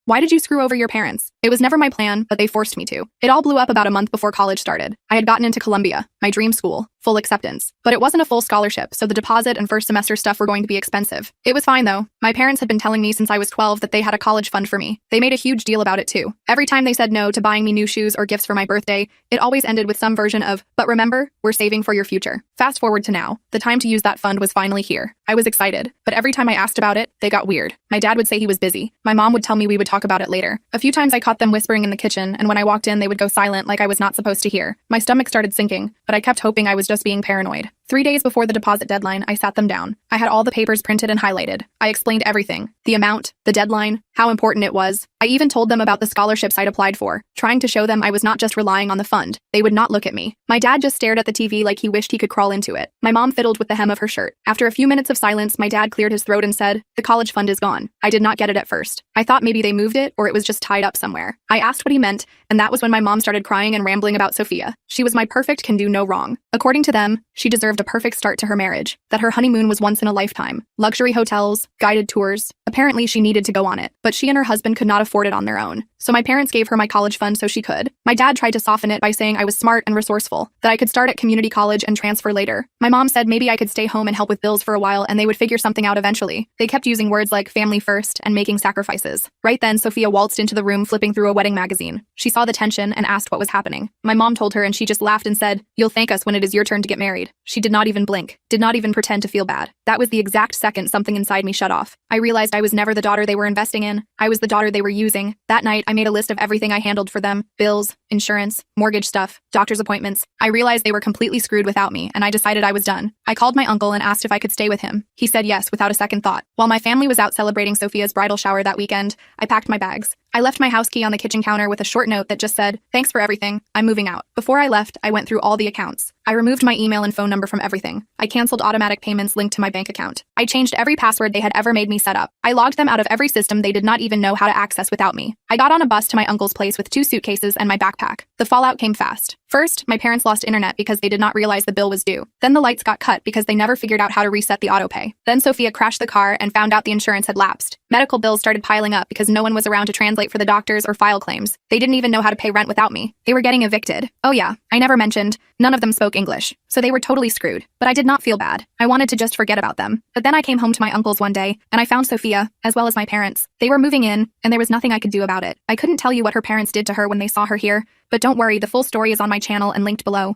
Why did you screw over your parents? It was never my plan, but they forced me to. It all blew up about a month before college started. I had gotten into Columbia, my dream school, full acceptance. But it wasn't a full scholarship, so the deposit and first semester stuff were going to be expensive. It was fine though. My parents had been telling me since I was 12 that they had a college fund for me. They made a huge deal about it too. Every time they said no to buying me new shoes or gifts for my birthday, it always ended with some version of, but remember, we're saving for your future. Fast forward to now. The time to use that fund was finally here. I was excited, but every time I asked about it, they got weird. My dad would say he was busy. My mom would tell me we would talk about it later. A few times I caught them whispering in the kitchen, and when I walked in, they would go silent like I was not supposed to hear. My stomach started sinking, but I kept hoping I was just being paranoid. 3 days before the deposit deadline, I sat them down. I had all the papers printed and highlighted. I explained everything. The amount, the deadline, how important it was. I even told them about the scholarships I'd applied for, trying to show them I was not just relying on the fund. They would not look at me. My dad just stared at the TV like he wished he could crawl into it. My mom fiddled with the hem of her shirt. After a few minutes of silence, my dad cleared his throat and said, "The college fund is gone." I did not get it at first. I thought maybe they moved it or it was just tied up somewhere. I asked what he meant, and that was when my mom started crying and rambling about Sophia. She was my perfect can do no wrong. According to them, she deserved a perfect start to her marriage, that her honeymoon was once in a lifetime. Luxury hotels, guided tours. Apparently she needed to go on it, but she and her husband could not afford it on their own. So my parents gave her my college fund so she could. My dad tried to soften it by saying I was smart and resourceful, that I could start at community college and transfer later. My mom said maybe I could stay home and help with bills for a while and they would figure something out eventually. They kept using words like family first and making sacrifices. Right then, Sophia waltzed into the room flipping through a wedding magazine. She saw the tension and asked what was happening. My mom told her and she just laughed and said, "You'll thank us when it is your turn to get married." She did not even blink, did not even pretend to feel bad. That was the exact second something inside me shut off. I realized I was never the daughter they were investing in. I was the daughter they were using. That night, I made a list of everything I handled for them: bills, insurance, mortgage stuff, doctor's appointments. I realized they were completely screwed without me, and I decided I was done. I called my uncle and asked if I could stay with him. He said yes without a second thought. While my family was out celebrating Sophia's bridal shower that weekend, I packed my bags. I left my house key on the kitchen counter with a short note that just said, "Thanks for everything. I'm moving out." Before I left, I went through all the accounts. I removed my email and phone number from everything. I canceled automatic payments linked to my bank account. I changed every password they had ever made me set up. I logged them out of every system they did not even know how to access without me. I got on a bus to my uncle's place with 2 suitcases and my backpack. The fallout came fast. First, my parents lost internet because they did not realize the bill was due. Then the lights got cut because they never figured out how to reset the autopay. Then Sophia crashed the car and found out the insurance had lapsed. Medical bills started piling up because no one was around to translate for the doctors or file claims. They didn't even know how to pay rent without me. They were getting evicted. Oh yeah, I never mentioned, none of them spoke English. So they were totally screwed. But I did not feel bad. I wanted to just forget about them. But then I came home to my uncle's one day, and I found Sophia, as well as my parents. They were moving in, and there was nothing I could do about it. I couldn't tell you what her parents did to her when they saw her here, but don't worry, the full story is on my channel and linked below.